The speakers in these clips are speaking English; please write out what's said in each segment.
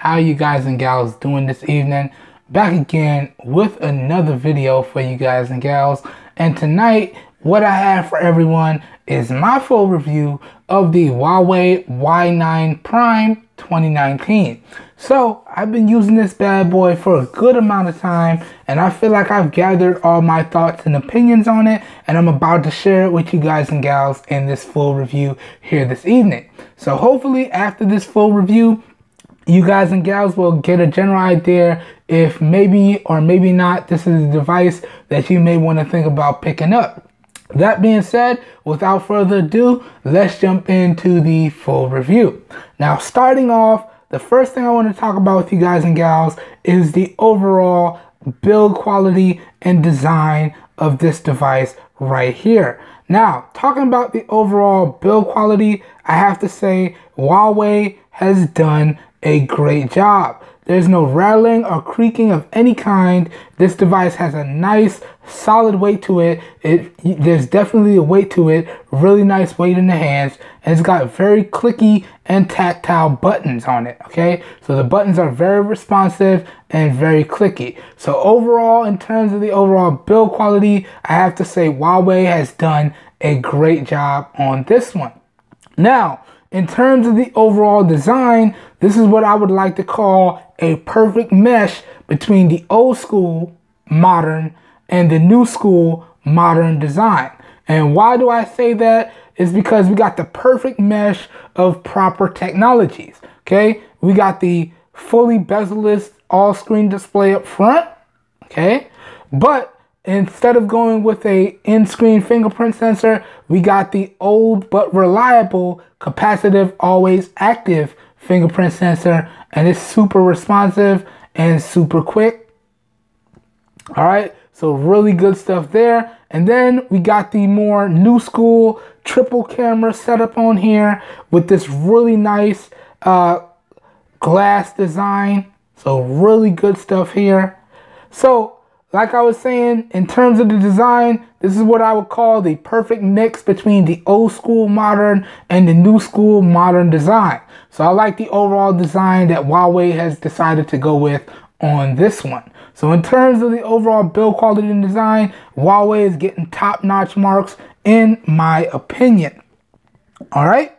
How you guys and gals doing this evening? Back again with another video for you guys and gals. And tonight, what I have for everyone is my full review of the Huawei Y9 Prime 2019. So I've been using this bad boy for a good amount of time, and I feel like I've gathered all my thoughts and opinions on it, and I'm about to share it with you guys and gals in this full review here this evening. So hopefully after this full review, you guys and gals will get a general idea if maybe or maybe not this is a device that you may want to think about picking up. That being said, without further ado, let's jump into the full review. Now, starting off, the first thing I want to talk about with you guys and gals is the overall build quality and design of this device right here. Now, talking about the overall build quality, I have to say Huawei has done a great job. There's no rattling or creaking of any kind. This device has a nice solid weight to it. There's definitely a weight to it, really nice weight in the hands, and it's got very clicky and tactile buttons on it. Okay, so the buttons are very responsive and very clicky. So overall, in terms of the overall build quality, I have to say Huawei has done a great job on this one. Now, in terms of the overall design, this is what I would like to call a perfect mesh between the old school modern and the new school modern design. And why do I say that? Is because we got the perfect mesh of proper technologies. Okay, we got the fully bezel-less all-screen display up front. Okay, but instead of going with a in-screen fingerprint sensor, we got the old but reliable capacitive always active fingerprint sensor, and it's super responsive and super quick. All right, so really good stuff there. And then we got the more new school triple camera setup on here with this really nice glass design. So really good stuff here. So like I was saying, in terms of the design, this is what I would call the perfect mix between the old school modern and the new school modern design. So I like the overall design that Huawei has decided to go with on this one. So in terms of the overall build quality and design, Huawei is getting top-notch marks in my opinion. All right.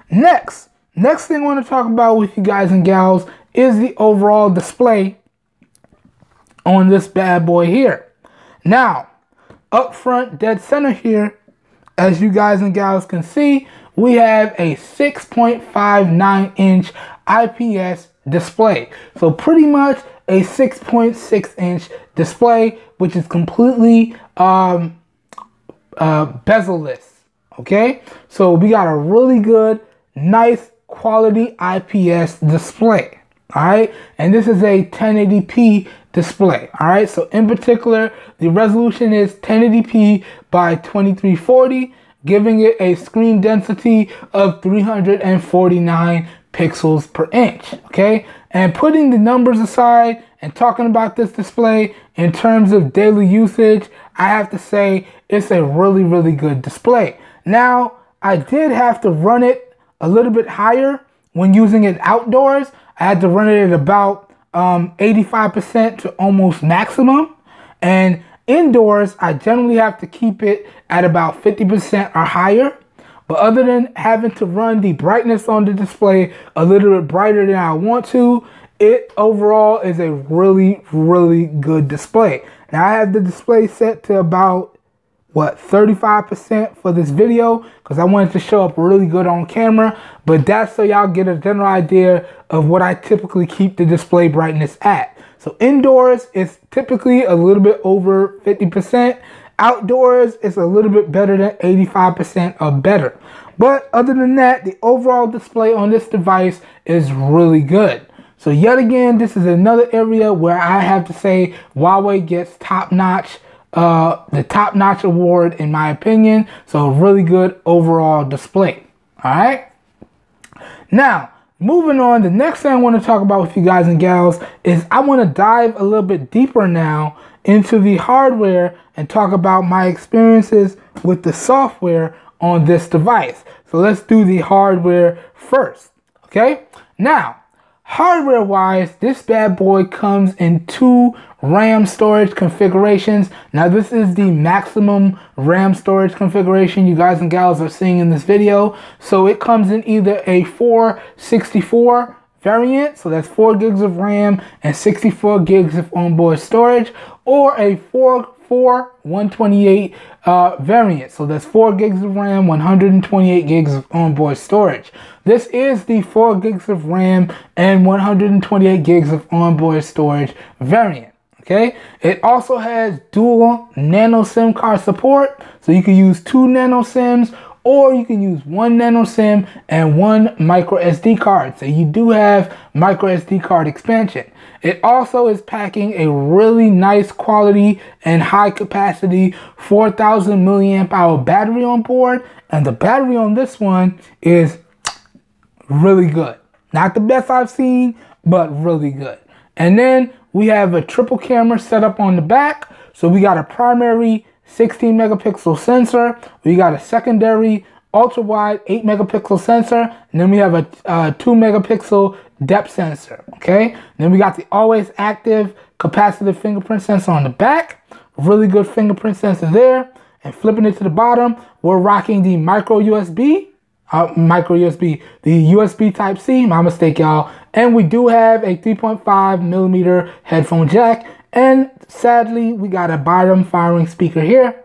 Next thing I want to talk about with you guys and gals is the overall display on this bad boy here. Now, up front, dead center here, as you guys and gals can see, we have a 6.59 inch IPS display. So pretty much a 6.6 inch display, which is completely bezel-less. Okay, so we got a really good, nice quality IPS display. All right, and this is a 1080p display. All right, so in particular, the resolution is 1080p by 2340, giving it a screen density of 349 pixels per inch. Okay, and putting the numbers aside and talking about this display in terms of daily usage, I have to say it's a really good display. Now, I did have to run it a little bit higher when using it outdoors. I had to run it at about 85% to almost maximum. And indoors, I generally have to keep it at about 50% or higher. But other than having to run the brightness on the display a little bit brighter than I want to, it overall is a really good display. Now I have the display set to about 35% for this video because I wanted to show up really good on camera, but that's so y'all get a general idea of what I typically keep the display brightness at. So indoors, it's typically a little bit over 50%. Outdoors, it's a little bit better than 85% or better. But other than that, the overall display on this device is really good. So yet again, this is another area where I have to say Huawei gets top-notch, the top-notch award in my opinion. So really good overall display. All right. Now, moving on, the next thing I want to talk about with you guys and gals is I want to dive a little bit deeper now into the hardware and talk about my experiences with the software on this device. So let's do the hardware first. Okay. Now, Hardware wise, this bad boy comes in 2 RAM storage configurations. Now this is the maximum RAM storage configuration you guys and gals are seeing in this video. So it comes in either a 464 variant, so that's 4 gigs of RAM and 64 gigs of onboard storage, or a 128 variant, so that's 4 gigs of RAM, 128 gigs of onboard storage. This is the 4 gigs of RAM and 128 gigs of onboard storage variant. Okay, it also has dual nano SIM card support, so you can use 2 nano SIMs, or you can use 1 nano SIM and 1 micro SD card. So you do have micro SD card expansion. It also is packing a really nice quality and high capacity 4,000 milliamp hour battery on board. And the battery on this one is really good. Not the best I've seen, but really good. And then we have a triple camera setup on the back. So we got a primary 16 megapixel sensor. We got a secondary ultra wide 8 megapixel sensor. And then we have a 2 megapixel depth sensor. Okay. And then we got the always active capacitive fingerprint sensor on the back. Really good fingerprint sensor there. And flipping it to the bottom, we're rocking the micro USB, the USB type C, my mistake, y'all. And we do have a 3.5 millimeter headphone jack. And sadly, we got a bottom firing speaker here.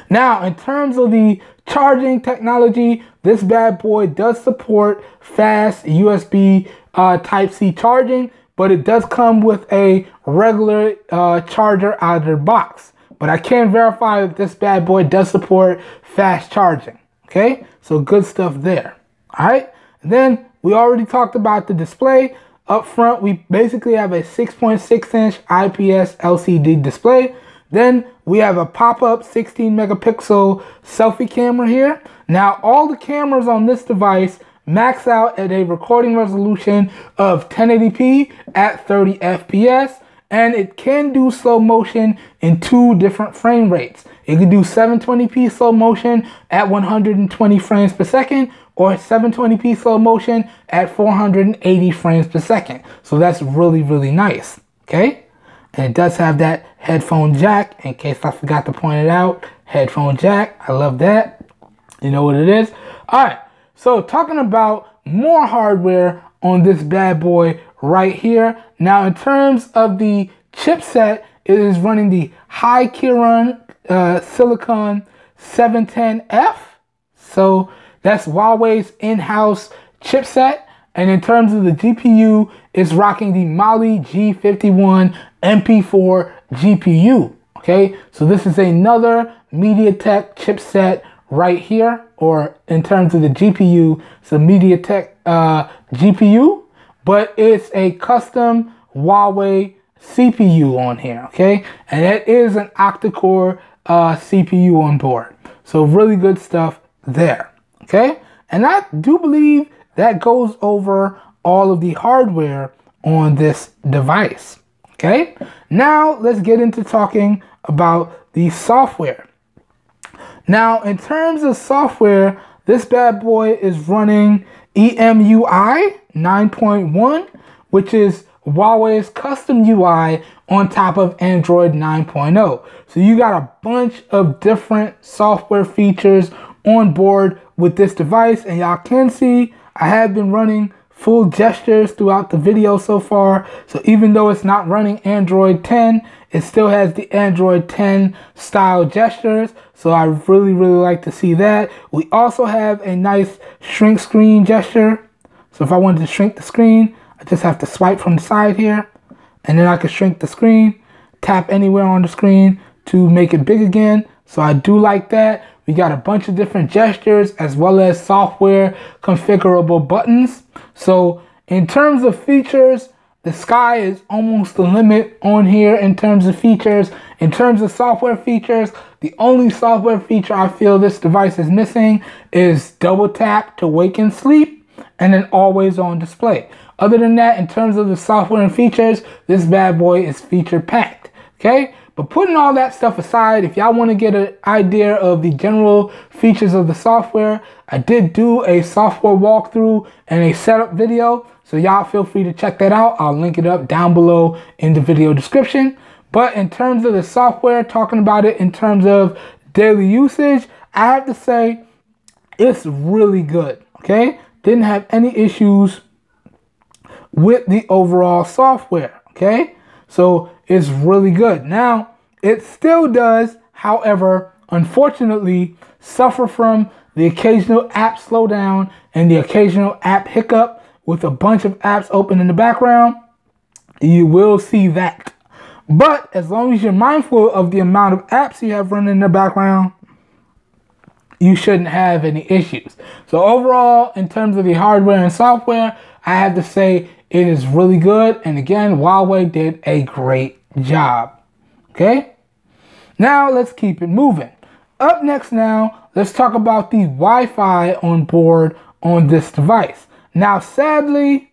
Now, in terms of the charging technology, this bad boy does support fast USB type C charging, but it does come with a regular charger out of the box. But I can verify that this bad boy does support fast charging. Okay, so good stuff there. All right, and then we already talked about the display. Up front, we basically have a 6.6 inch IPS LCD display. Then we have a pop-up 16 megapixel selfie camera here. Now, all the cameras on this device max out at a recording resolution of 1080p at 30 FPS. And it can do slow motion in 2 different frame rates. It can do 720p slow motion at 120 frames per second, or 720p slow motion at 480 frames per second. So that's really, really nice. Okay. And it does have that headphone jack, in case I forgot to point it out. Headphone jack. I love that. You know what it is. All right. So talking about more hardware on this bad boy right here. Now, in terms of the chipset, it is running the High Kirin Silicon 710F. So that's Huawei's in-house chipset. And in terms of the GPU, it's rocking the Mali G51 MP4 GPU. Okay, so this is another MediaTek chipset right here, or in terms of the GPU, it's a MediaTek GPU, but it's a custom Huawei CPU on here, okay? And it is an octa-core CPU on board. So really good stuff there, okay? And I do believe that goes over all of the hardware on this device, okay? Now let's get into talking about the software. Now, in terms of software, this bad boy is running EMUI 9.1, which is Huawei's custom UI on top of Android 9.0. So you got a bunch of different software features on board with this device. And y'all can see I have been running full gestures throughout the video so far. So even though it's not running Android 10, it still has the Android 10 style gestures. So I really, really like to see that. We also have a nice shrink screen gesture. So if I wanted to shrink the screen, I just have to swipe from the side here, and then I can shrink the screen, tap anywhere on the screen to make it big again. So I do like that. We got a bunch of different gestures as well as software configurable buttons. So in terms of features, the sky is almost the limit on here in terms of features. In terms of software features, the only software feature I feel this device is missing is double tap to wake and sleep, and then always on display. Other than that, in terms of the software and features, this bad boy is feature packed, okay? But putting all that stuff aside, if y'all want to get an idea of the general features of the software, I did do a software walkthrough and a setup video. So y'all feel free to check that out. I'll link it up down below in the video description. But in terms of the software, talking about it in terms of daily usage, I have to say it's really good, okay? Didn't have any issues with the overall software, okay? So it's really good. Now, it still does, however, unfortunately, suffer from the occasional app slowdown and the occasional app hiccup with a bunch of apps open in the background. You will see that. But as long as you're mindful of the amount of apps you have running in the background, you shouldn't have any issues. So overall, in terms of the hardware and software, I have to say it is really good. And again, Huawei did a great job. Okay? Now let's keep it moving. Up next now, let's talk about the Wi-Fi on board on this device. Now, sadly,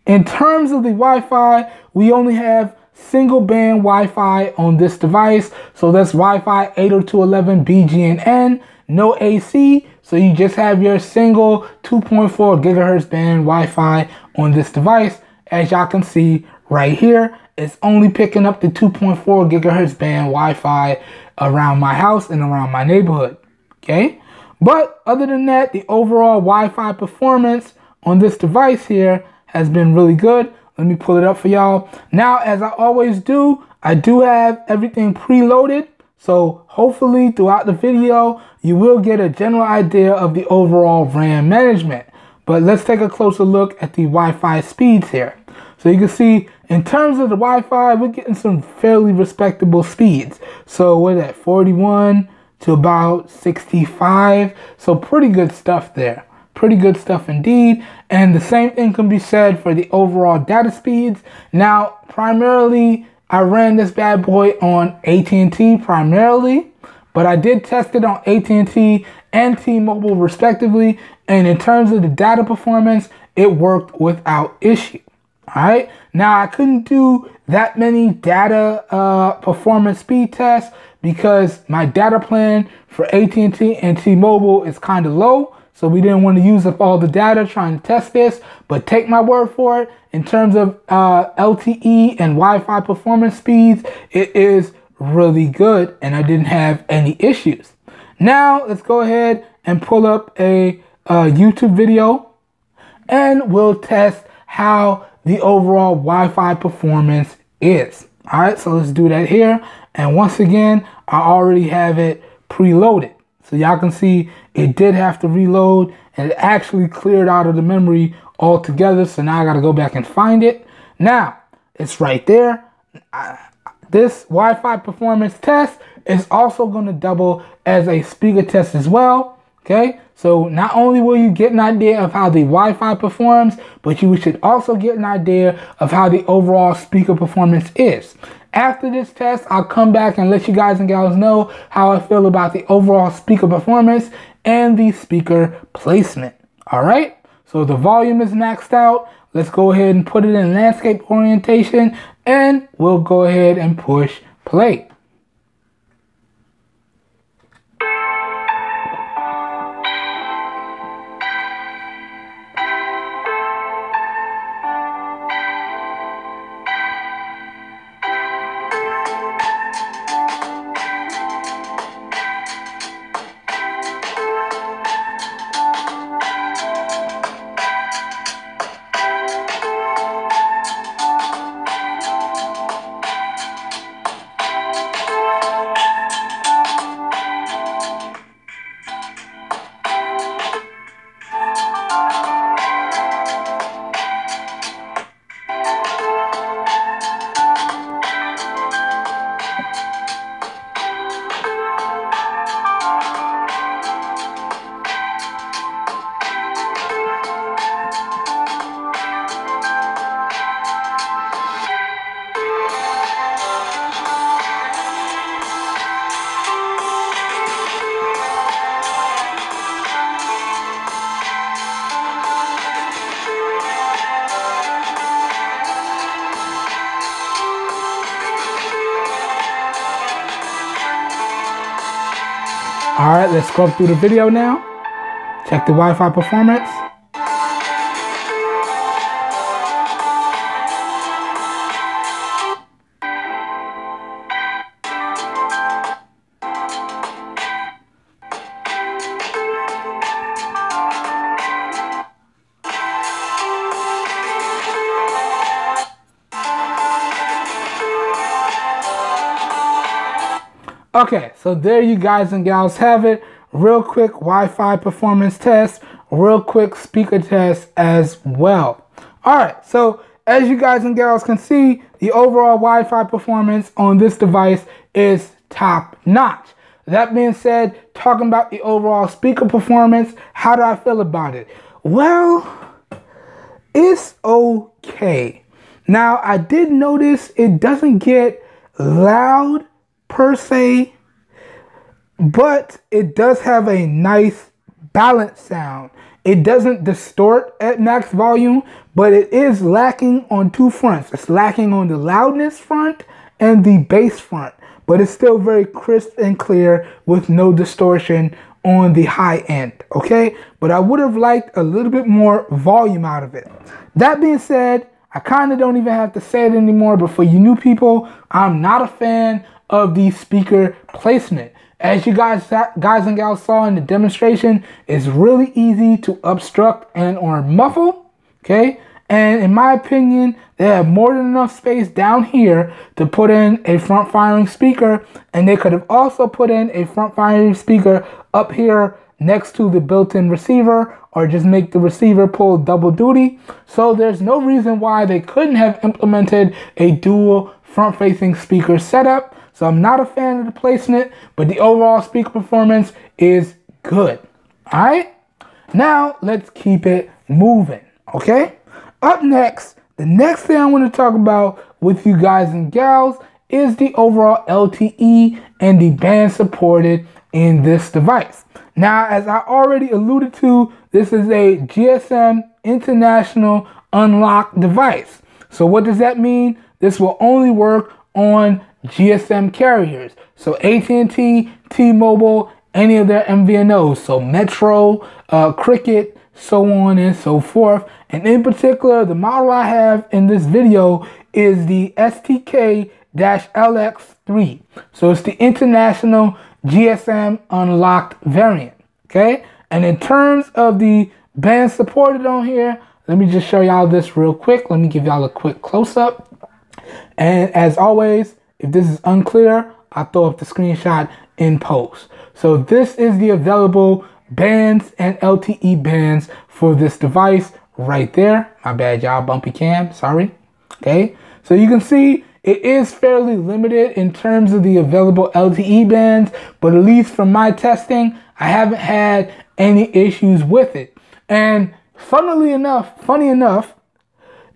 in terms of the Wi-Fi, we only have single band Wi-Fi on this device. So that's Wi-Fi 802.11 BGNN, no AC. So you just have your single 2.4 gigahertz band Wi-Fi on this device. As y'all can see right here, it's only picking up the 2.4 gigahertz band Wi-Fi around my house and around my neighborhood. Okay. But other than that, the overall Wi-Fi performance on this device here has been really good. Let me pull it up for y'all. Now, as I always do, I do have everything preloaded. So hopefully throughout the video, you will get a general idea of the overall RAM management. But let's take a closer look at the Wi-Fi speeds here. So you can see in terms of the Wi-Fi, we're getting some fairly respectable speeds. So we're at 41 to about 65. So pretty good stuff there. Pretty good stuff indeed. And the same thing can be said for the overall data speeds. Now, primarily, I ran this bad boy on AT&T primarily, but I did test it on AT&T and T-Mobile respectively. And in terms of the data performance, it worked without issue. All right. Now, I couldn't do that many data performance speed tests because my data plan for AT&T and T-Mobile is kind of low. So we didn't want to use up all the data trying to test this, but take my word for it. In terms of LTE and Wi-Fi performance speeds, it is really good and I didn't have any issues. Now let's go ahead and pull up a YouTube video and we'll test how the overall Wi-Fi performance is. All right, so let's do that here. And once again, I already have it preloaded. So y'all can see it did have to reload and it actually cleared out of the memory altogether. So now I got to go back and find it. Now it's right there. This Wi-Fi performance test is also going to double as a speaker test as well. Okay, so not only will you get an idea of how the Wi-Fi performs, but you should also get an idea of how the overall speaker performance is. After this test, I'll come back and let you guys and gals know how I feel about the overall speaker performance and the speaker placement. All right, so the volume is maxed out. Let's go ahead and put it in landscape orientation and we'll go ahead and push play. All right, let's scrub through the video now. Check the Wi-Fi performance. Okay, so there you guys and gals have it. Real quick Wi-Fi performance test, real quick speaker test as well. Alright, so as you guys and gals can see, the overall Wi-Fi performance on this device is top notch. That being said, talking about the overall speaker performance, how do I feel about it? Well, it's okay. Now, I did notice it doesn't get loud per se, but it does have a nice balanced sound. It doesn't distort at max volume, but it is lacking on two fronts. It's lacking on the loudness front and the bass front, but it's still very crisp and clear with no distortion on the high end, okay? But I would have liked a little bit more volume out of it. That being said, I kind of don't even have to say it anymore, but for you new people, I'm not a fan of the speaker placement. As you guys and gals saw in the demonstration, it's really easy to obstruct and or muffle, okay? And in my opinion, they have more than enough space down here to put in a front-firing speaker, and they could have also put in a front-firing speaker up here next to the built-in receiver, or just make the receiver pull double duty. So there's no reason why they couldn't have implemented a dual front-facing speaker setup. So I'm not a fan of the placement, but the overall speaker performance is good. All right, now let's keep it moving, okay? Up next, the next thing I want to talk about with you guys and gals is the overall LTE and the band supported in this device. Now, as I already alluded to, this is a GSM International Unlocked device. So what does that mean? This will only work on GSM carriers. So AT&T, T-Mobile, any of their MVNOs. So Metro, Cricket, so on and so forth. And in particular, the model I have in this video is the STK-LX3. So it's the International GSM Unlocked variant. Okay. And in terms of the band supported on here, let me just show y'all this real quick. Let me give y'all a quick close-up. And as always, if this is unclear, I'll throw up the screenshot in post. So this is the available bands and LTE bands for this device right there. My bad, y'all, bumpy cam, sorry. Okay, so you can see it is fairly limited in terms of the available LTE bands, but at least from my testing, I haven't had any issues with it. And funny enough,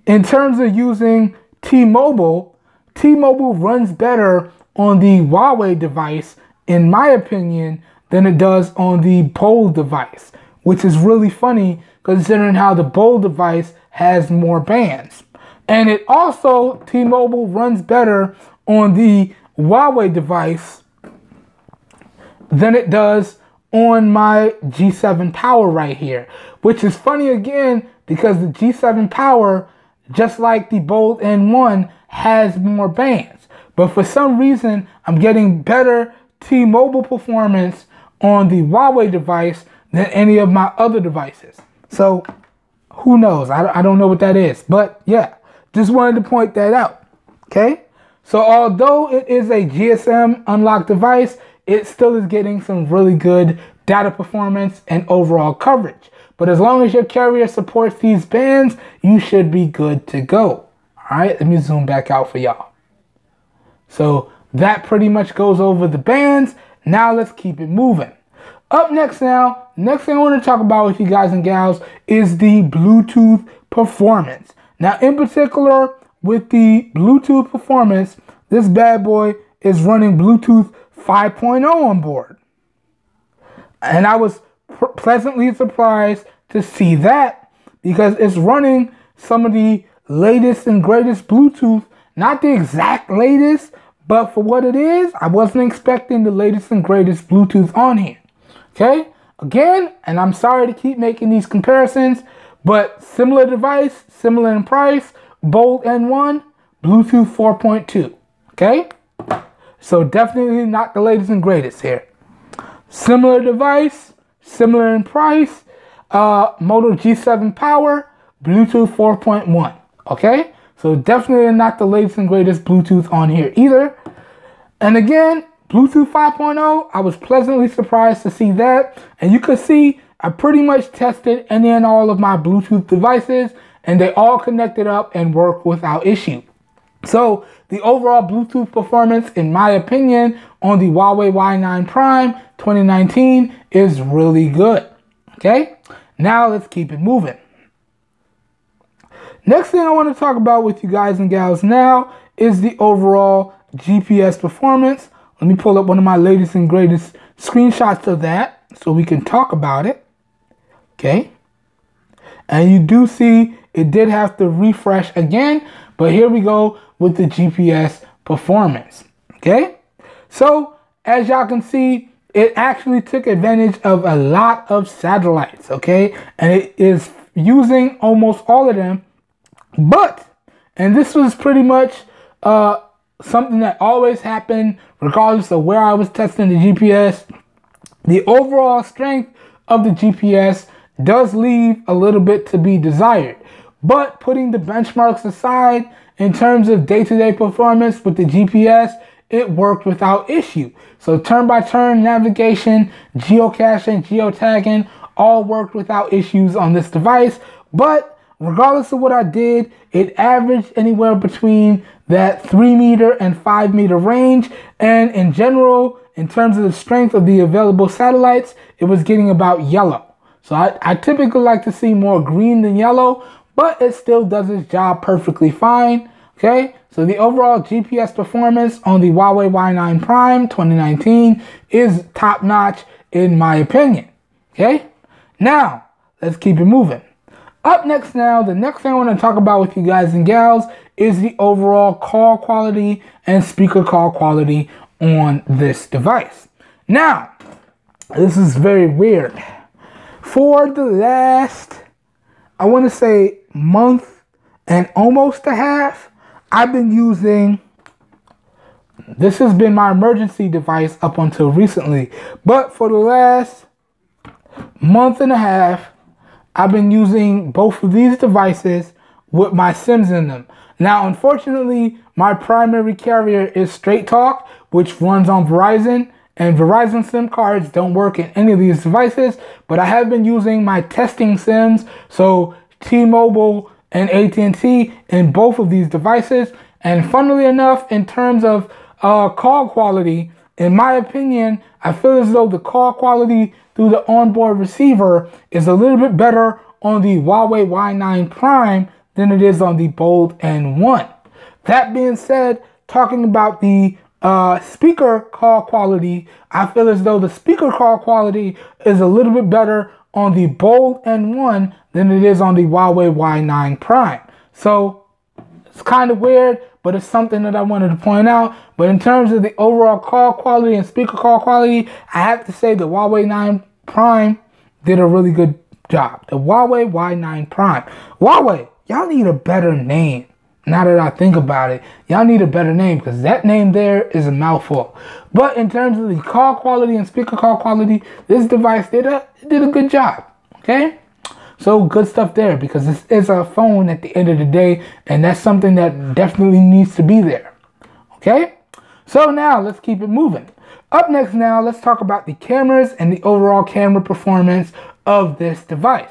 in terms of using T-Mobile runs better on the Huawei device, in my opinion, than it does on the Bold device, which is really funny considering how the Bold device has more bands. And it also, T-Mobile runs better on the Huawei device than it does on my G7 Power right here, which is funny again because the G7 Power, just like the Bold N1, has more bands. But for some reason, I'm getting better T-Mobile performance on the Huawei device than any of my other devices. So who knows? I don't know what that is. But yeah, just wanted to point that out. Okay? So although it is a GSM unlocked device, it still is getting some really good data performance and overall coverage. But as long as your carrier supports these bands, you should be good to go. All right, let me zoom back out for y'all. So that pretty much goes over the bands. Now let's keep it moving. Up next now, next thing I want to talk about with you guys and gals is the Bluetooth performance. Now in particular with the Bluetooth performance, this bad boy is running Bluetooth 5.0 on board. And I was pleasantly surprised to see that because it's running some of the latest and greatest Bluetooth, not the exact latest, but for what it is, I wasn't expecting the latest and greatest Bluetooth on here. Okay, again, and I'm sorry to keep making these comparisons, but similar device, similar in price, Bold N1, Bluetooth 4.2. Okay, so definitely not the latest and greatest here. Similar device, similar in price, Moto G7 Power, Bluetooth 4.1. Okay, so definitely not the latest and greatest Bluetooth on here either. And again, Bluetooth 5.0, I was pleasantly surprised to see that. And you can see I pretty much tested any and all of my Bluetooth devices, and they all connected up and work without issue. So the overall Bluetooth performance, in my opinion, on the Huawei Y9 Prime 2019 is really good. Okay, now let's keep it moving. Next thing I want to talk about with you guys and gals now is the overall GPS performance. Let me pull up one of my latest and greatest screenshots of that so we can talk about it. Okay, and you do see it did have to refresh again, but here we go with the GPS performance. Okay, so as y'all can see, it actually took advantage of a lot of satellites. Okay, and it is using almost all of them. But, and this was pretty much something that always happened regardless of where I was testing the GPS, the overall strength of the GPS does leave a little bit to be desired. But putting the benchmarks aside, in terms of day-to-day performance with the GPS, it worked without issue. So turn-by-turn navigation, geocaching, geotagging, all worked without issues on this device. But regardless of what I did, it averaged anywhere between that 3-meter and 5-meter range. And in general, in terms of the strength of the available satellites, it was getting about yellow. So I typically like to see more green than yellow, but it still does its job perfectly fine. Okay, so the overall GPS performance on the Huawei Y9 Prime 2019 is top notch in my opinion. Okay, now let's keep it moving. Up next now, the next thing I want to talk about with you guys and gals is the overall call quality and speaker call quality on this device. Now, this is very weird. For the last, I want to say, month and almost a half, I've been using, this has been my emergency device up until recently, but for the last month and a half, I've been using both of these devices with my SIMs in them. Now, unfortunately, my primary carrier is Straight Talk, which runs on Verizon, and Verizon SIM cards don't work in any of these devices, but I have been using my testing SIMs, so T-Mobile and AT&T in both of these devices. And funnily enough, in terms of call quality, in my opinion, I feel as though the call quality through the onboard receiver is a little bit better on the Huawei Y9 Prime than it is on the Bold N1. That being said, talking about the speaker call quality, I feel as though the speaker call quality is a little bit better on the Bold N1 than it is on the Huawei Y9 Prime. So it's kind of weird, but it's something that I wanted to point out. But in terms of the overall call quality and speaker call quality, I have to say the Huawei 9 Prime did a really good job. The Huawei Y9 Prime. Huawei, y'all need a better name. Now that I think about it, y'all need a better name because that name there is a mouthful. But in terms of the call quality and speaker call quality, this device did a good job. Okay? So good stuff there because this is a phone at the end of the day, and that's something that definitely needs to be there. Okay? So now let's keep it moving. Up next now, let's talk about the cameras and the overall camera performance of this device.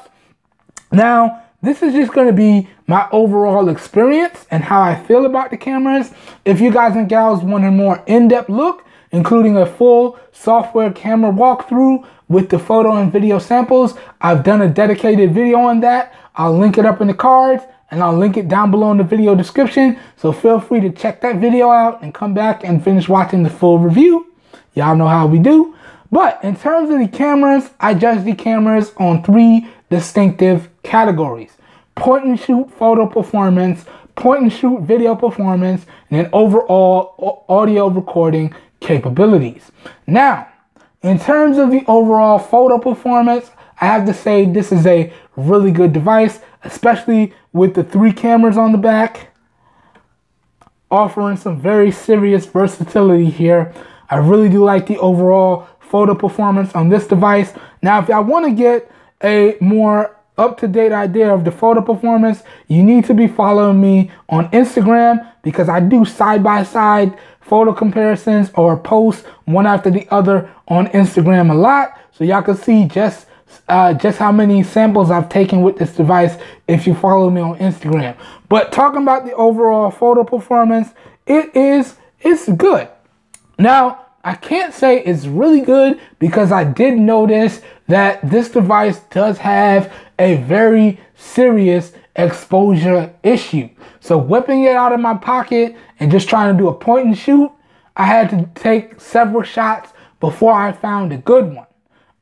Now, this is just going to be my overall experience and how I feel about the cameras. If you guys and gals want a more in-depth look, including a full software camera walkthrough with the photo and video samples, I've done a dedicated video on that. I'll link it up in the cards and I'll link it down below in the video description. So feel free to check that video out and come back and finish watching the full review. Y'all know how we do. But in terms of the cameras, I judge the cameras on 3 distinctive categories: point and shoot photo performance, point and shoot video performance, and then overall audio recording capabilities. Now, in terms of the overall photo performance, I have to say this is a really good device, especially with the 3 cameras on the back, offering some very serious versatility here. I really do like the overall photo performance on this device. Now, if y'all want to get a more up-to-date idea of the photo performance, you need to be following me on Instagram, because I do side-by-side photo comparisons or posts one after the other on Instagram a lot, so y'all can see just how many samples I've taken with this device if you follow me on Instagram. But talking about the overall photo performance, it's good. Now, I can't say it's really good, because I did notice that this device does have a very serious exposure issue. So whipping it out of my pocket and just trying to do a point and shoot, I had to take several shots before I found a good one.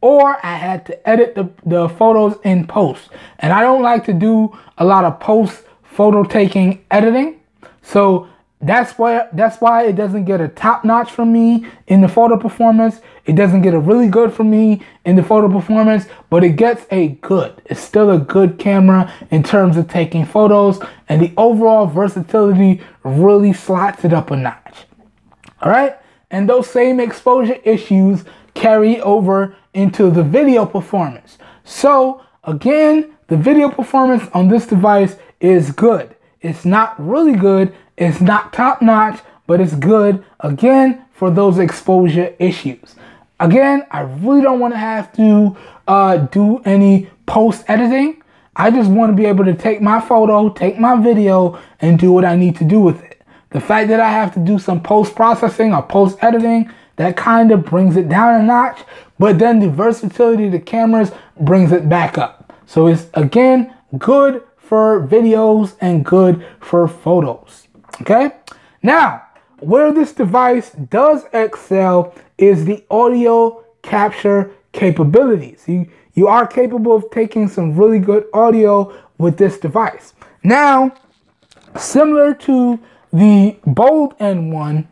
Or I had to edit the photos in post. And I don't like to do a lot of post photo taking editing. So that's why it doesn't get a top notch from me in the photo performance. It doesn't get a really good from me in the photo performance, but it gets a good. It's still a good camera in terms of taking photos, and the overall versatility really slots it up a notch. All right. And those same exposure issues carry over into the video performance. So again, the video performance on this device is good. It's not really good. It's not top notch, but it's good, again, for those exposure issues. Again, I really don't want to have to do any post editing. I just want to be able to take my photo, take my video, and do what I need to do with it. The fact that I have to do some post processing or post editing, that kind of brings it down a notch, but then the versatility of the cameras brings it back up. So it's, again, good for videos and good for photos. Okay, now where this device does excel is the audio capture capabilities. You are capable of taking some really good audio with this device. Now, similar to the Bold N1,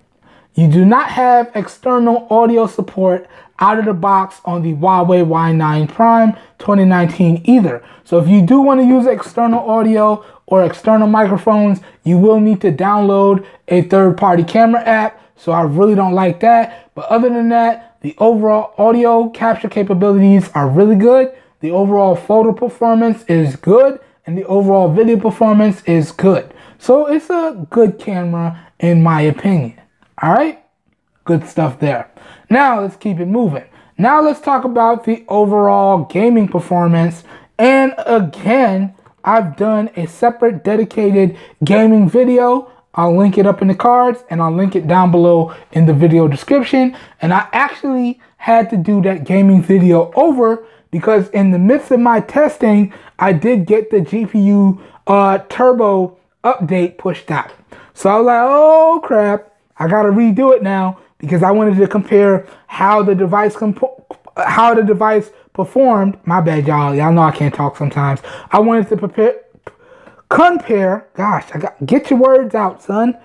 you do not have external audio support out of the box on the Huawei Y9 Prime 2019 either. So if you do want to use external audio or external microphones, you will need to download a third-party camera app. So I really don't like that. But other than that, the overall audio capture capabilities are really good. The overall photo performance is good. And the overall video performance is good. So it's a good camera in my opinion. All right, good stuff there. Now let's keep it moving. Now let's talk about the overall gaming performance. And again, I've done a separate dedicated gaming video. I'll link it up in the cards, and I'll link it down below in the video description. And I actually had to do that gaming video over because in the midst of my testing, I did get the GPU turbo update pushed out. So I was like, oh crap. I gotta redo it now because I wanted to compare how the device performed. My bad, y'all. Y'all know I can't talk sometimes. I wanted to compare. Gosh, get your words out, son.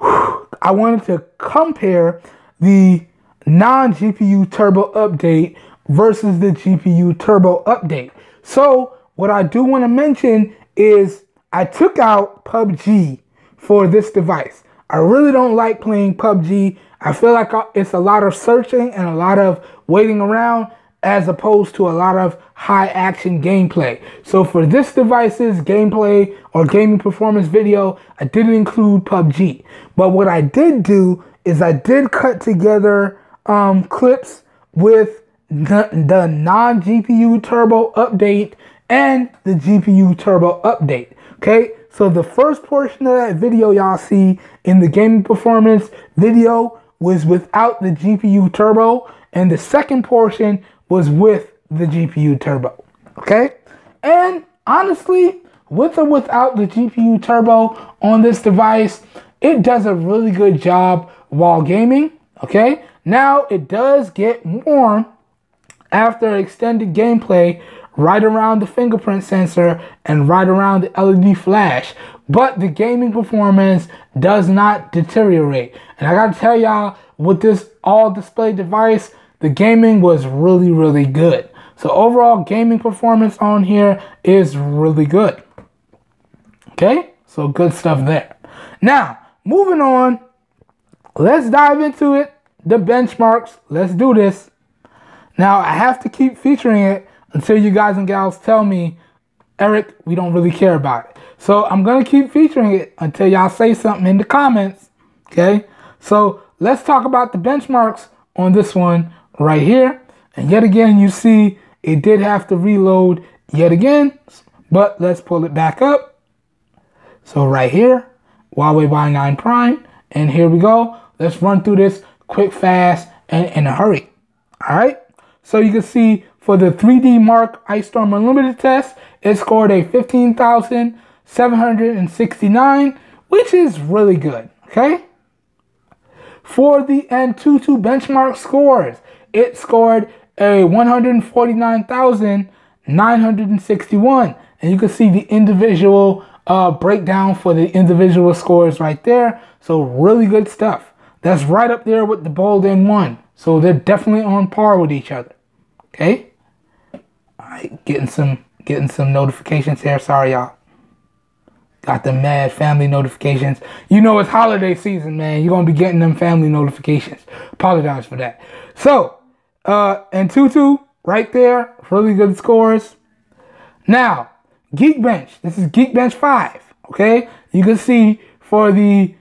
I wanted to compare the non-GPU turbo update versus the GPU turbo update. So what I do want to mention is I took out PUBG for this device. I really don't like playing PUBG. I feel like it's a lot of searching and a lot of waiting around as opposed to a lot of high action gameplay. So for this device's gameplay or gaming performance video, I didn't include PUBG. But what I did do is I did cut together clips with the non-GPU turbo update and the GPU turbo update. Okay, so the first portion of that video y'all see in the gaming performance video was without the GPU turbo, and the second portion was with the GPU turbo. Okay, and honestly, with or without the GPU turbo on this device, it does a really good job while gaming. Okay, now it does get warm after extended gameplay right around the fingerprint sensor and right around the LED flash, but the gaming performance does not deteriorate. And I gotta tell y'all, with this all display device, the gaming was really, really good. So overall gaming performance on here is really good. Okay, so good stuff there. Now, moving on, let's dive into it. The benchmarks, let's do this. Now, I have to keep featuring it until you guys and gals tell me, Eric, we don't really care about it. So I'm going to keep featuring it until y'all say something in the comments. Okay, so let's talk about the benchmarks on this one right here. And yet again, you see it did have to reload yet again, but let's pull it back up. So right here, Huawei Y9 Prime, and here we go. Let's run through this quick, fast, and in a hurry. All right, so you can see for the 3D Mark Ice Storm Unlimited test, it scored a 15,769, which is really good, okay? For the Antutu benchmark scores, it scored a 149,961, and you can see the individual breakdown for the individual scores right there. So really good stuff. That's right up there with the Bold N1. So they're definitely on par with each other. Okay. All right, getting some notifications here. Sorry, y'all. Got the mad family notifications. You know it's holiday season, man. You're gonna be getting them family notifications. Apologize for that. So, Antutu right there, really good scores. Now, Geekbench. This is Geekbench 5. Okay, you can see for the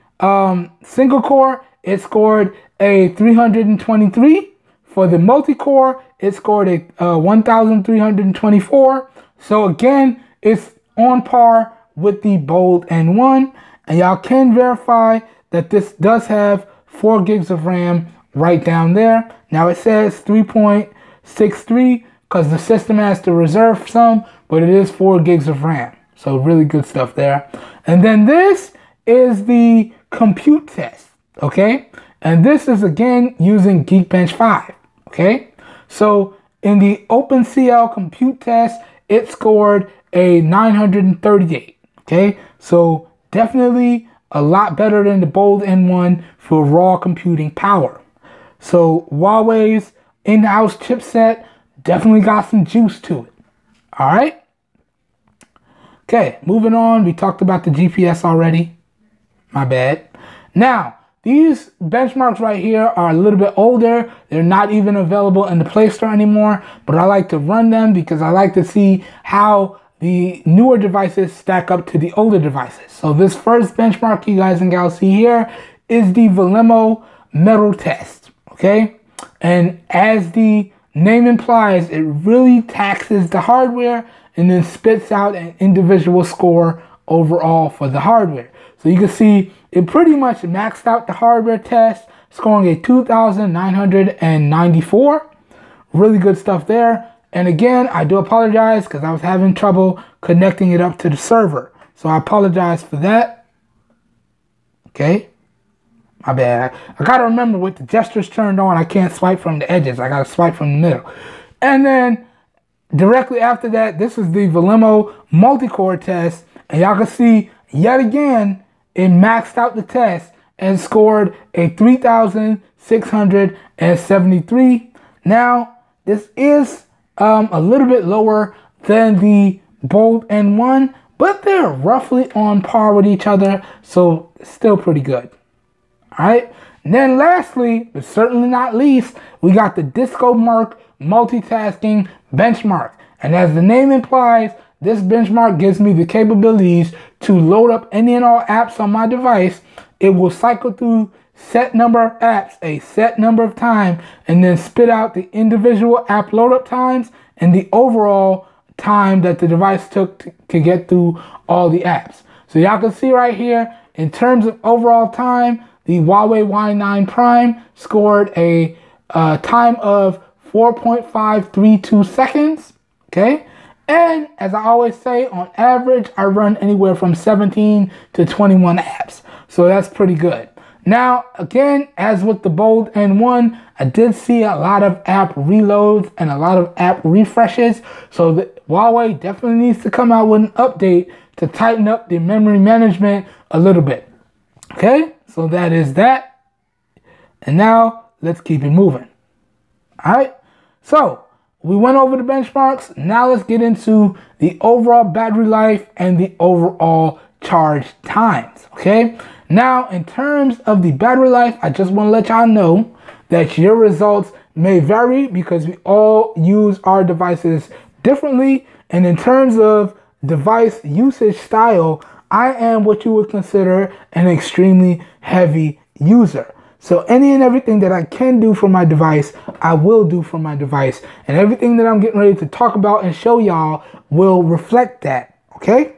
single core, it scored a 323. For the multi-core, it scored a 1,324. So again, it's on par with the Bold N1. And y'all can verify that this does have 4 gigs of RAM right down there. Now it says 3.63 because the system has to reserve some, but it is 4 gigs of RAM. So really good stuff there. And then this is the compute test, okay? And this is again using Geekbench 5, okay? So in the OpenCL compute test, it scored a 938, okay? So definitely a lot better than the Bold N1 for raw computing power. So Huawei's in-house chipset definitely got some juice to it, all right? Okay, moving on. We talked about the GPS already. My bad. Now, these benchmarks right here are a little bit older. They're not even available in the Play Store anymore, but I like to run them because I like to see how the newer devices stack up to the older devices. So this first benchmark you guys and gals see here is the Volemo metal test, okay? And as the name implies, it really taxes the hardware and then spits out an individual score overall for the hardware. So you can see it pretty much maxed out the hardware test, scoring a 2,994. Really good stuff there. And again, I do apologize because I was having trouble connecting it up to the server. So I apologize for that. Okay. My bad. I got to remember with the gestures turned on, I can't swipe from the edges. I got to swipe from the middle. And then directly after that, this is the Volemo multi-core test. And y'all can see yet again, it maxed out the test and scored a 3,673. Now, this is a little bit lower than the Bold N1, but they're roughly on par with each other, so still pretty good. All right. And then lastly, but certainly not least, we got the Disco Mark multitasking benchmark. And as the name implies, this benchmark gives me the capabilities to load up any and all apps on my device. It will cycle through set number of apps a set number of times and then spit out the individual app load up times and the overall time that the device took to get through all the apps. So y'all can see right here, in terms of overall time, the Huawei Y9 Prime scored a time of 4.532 seconds, okay? And as I always say, on average, I run anywhere from 17 to 21 apps. So that's pretty good. Now, again, as with the Bold N1, I did see a lot of app reloads and a lot of app refreshes. So the Huawei definitely needs to come out with an update to tighten up the memory management a little bit. Okay, so that is that. And now let's keep it moving. All right, so we went over the benchmarks. Now let's get into the overall battery life and the overall charge times, okay? Now, in terms of the battery life, I just want to let y'all know that your results may vary because we all use our devices differently. And in terms of device usage style, I am what you would consider an extremely heavy user. So any and everything that I can do for my device, I will do for my device. And everything that I'm getting ready to talk about and show y'all will reflect that, okay?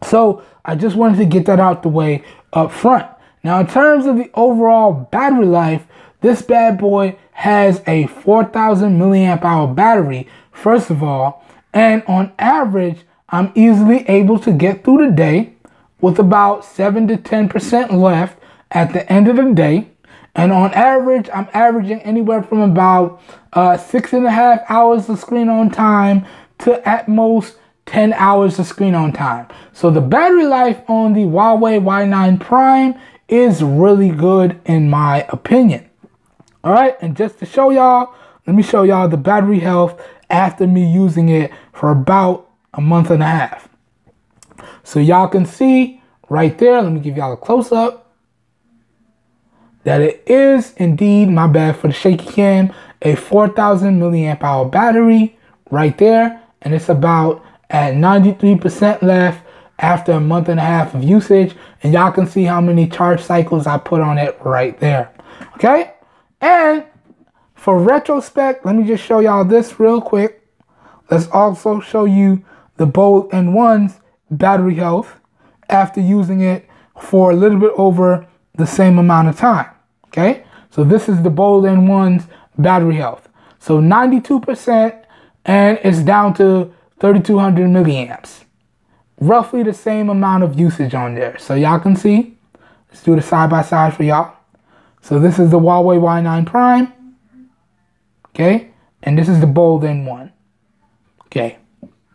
So I just wanted to get that out the way up front. Now, in terms of the overall battery life, this bad boy has a 4,000 milliamp hour battery, first of all. And on average, I'm easily able to get through the day with about 7 to 10% left at the end of the day. And on average, I'm averaging anywhere from about 6.5 hours of screen on time to at most 10 hours of screen on time. So the battery life on the Huawei Y9 Prime is really good in my opinion. All right, and just to show y'all, let me show y'all the battery health after me using it for about a month and a half. So y'all can see right there, let me give y'all a close-up, that it is indeed, my bad for the shaky cam, a 4,000 milliamp hour battery right there. And it's about at 93% left after a month and a half of usage. And y'all can see how many charge cycles I put on it right there. Okay. And for retrospect, let me just show y'all this real quick. Let's also show you the Bold N1's battery health after using it for a little bit over the same amount of time. Okay, so this is the Bold N1's battery health. So 92%, and it's down to 3,200 milliamps. Roughly the same amount of usage on there. So y'all can see. Let's do the side by side for y'all. So this is the Huawei Y9 Prime. Okay, and this is the Bold N1. Okay,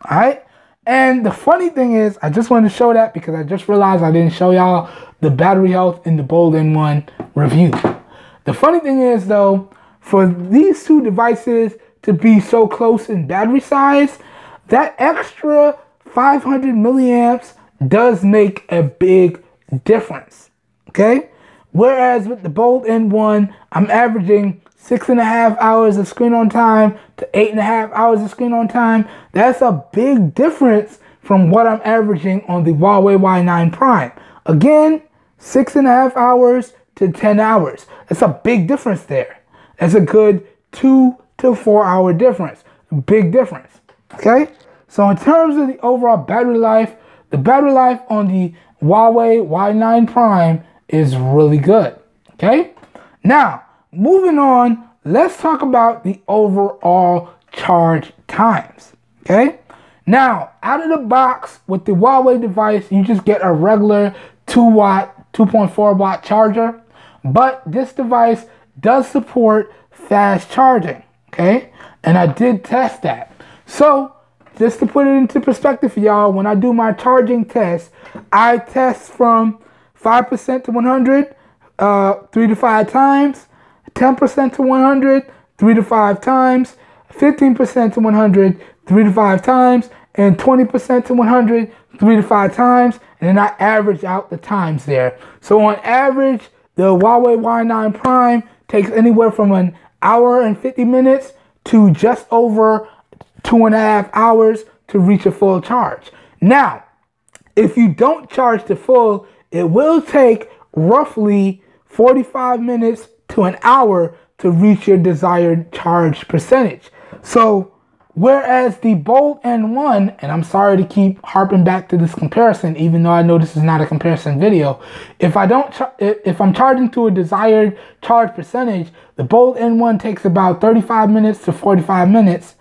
all right. And the funny thing is, I just wanted to show that because I just realized I didn't show y'all the battery health in the Bold N1 review. The funny thing is though, for these two devices to be so close in battery size, that extra 500 milliamps does make a big difference, okay? Whereas with the Bold N1, I'm averaging 6.5 hours of screen on time to 8.5 hours of screen on time. That's a big difference from what I'm averaging on the Huawei Y9 Prime. Again, 6.5 hours to 10 hours. That's a big difference there. That's a good 2 to 4 hour difference. Big difference. Okay? So in terms of the overall battery life, the battery life on the Huawei Y9 Prime is really good. Okay? Now, moving on, let's talk about the overall charge times. Okay? Now, out of the box with the Huawei device, you just get a regular 2.4 watt charger, but this device does support fast charging, okay? And I did test that. So, just to put it into perspective for y'all, when I do my charging test, I test from 5% to 100, 3 to 5 times, 10% to 100, 3 to 5 times, 15% to 100, 3 to 5 times, and 20% to 100, 3 to 5 times, and then I average out the times there. So on average, the Huawei Y9 Prime takes anywhere from an hour and 50 minutes to just over 2.5 hours to reach a full charge. Now, if you don't charge to full, it will take roughly 45 minutes to an hour to reach your desired charge percentage. So, whereas the Bold N1, and I'm sorry to keep harping back to this comparison, even though I know this is not a comparison video, if I'm charging to a desired charge percentage, the Bold N1 takes about 35 minutes to 45 minutes,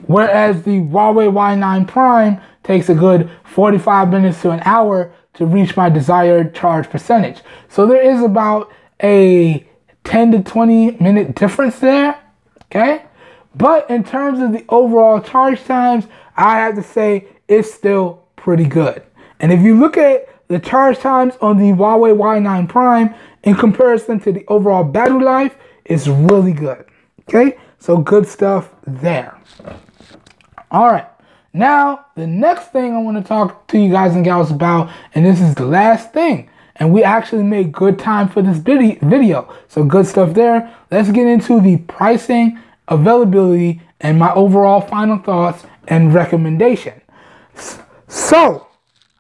whereas the Huawei Y9 Prime takes a good 45 minutes to an hour to reach my desired charge percentage. So there is about a 10 to 20 minute difference there, okay? But in terms of the overall charge times, I have to say it's still pretty good. And if you look at the charge times on the Huawei Y9 Prime in comparison to the overall battery life, it's really good, okay? So good stuff there. All right. Now, the next thing I want to talk to you guys and gals about, and this is the last thing, and we actually made good time for this video, so good stuff there. Let's get into the pricing availability, and my overall final thoughts and recommendation. So,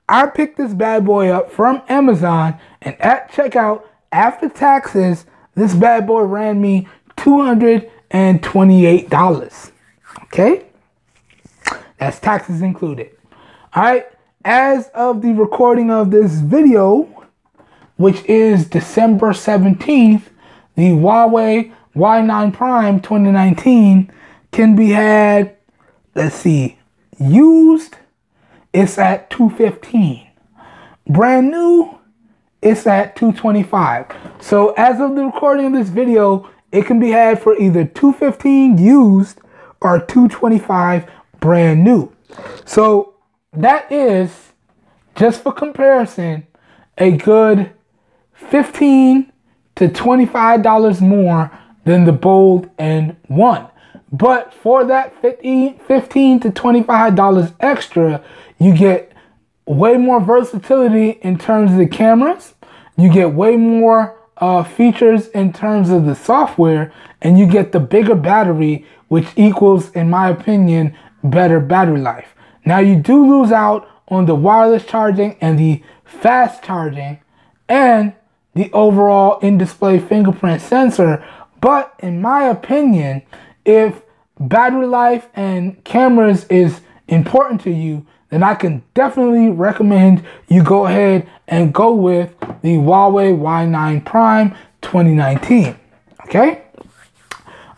I picked this bad boy up from Amazon, and at checkout, after taxes, this bad boy ran me $228. Okay? That's taxes included. Alright, as of the recording of this video, which is December 17th, the Huawei Y9 Prime 2019 can be had, let's see, used, it's at $215. Brand new, it's at $225. So as of the recording of this video, it can be had for either $215 used or $225 brand new. So that is, just for comparison, a good $15 to $25 more than the Bold N1. But for that $15 to $25 extra, you get way more versatility in terms of the cameras. You get way more features in terms of the software, and you get the bigger battery, which equals, in my opinion, better battery life. Now, you do lose out on the wireless charging and the fast charging and the overall in-display fingerprint sensor. But in my opinion, if battery life and cameras is important to you, then I can definitely recommend you go ahead and go with the Huawei Y9 Prime 2019. Okay?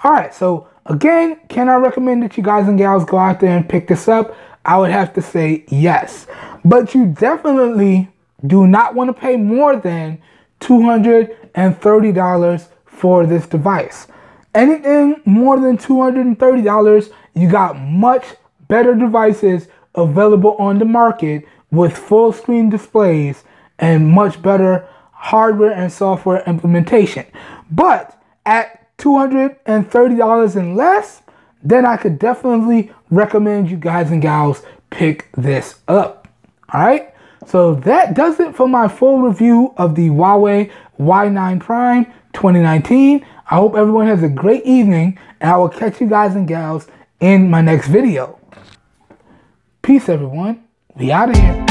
Alright, so again, can I recommend that you guys and gals go out there and pick this up? I would have to say yes. But you definitely do not want to pay more than $230 for this device. Anything more than $230, you got much better devices available on the market with full screen displays and much better hardware and software implementation. But at $230 and less, then I could definitely recommend you guys and gals pick this up. All right. So that does it for my full review of the Huawei Y9 Prime 2019. I hope everyone has a great evening, and I will catch you guys and gals in my next video. Peace, everyone. We out of here.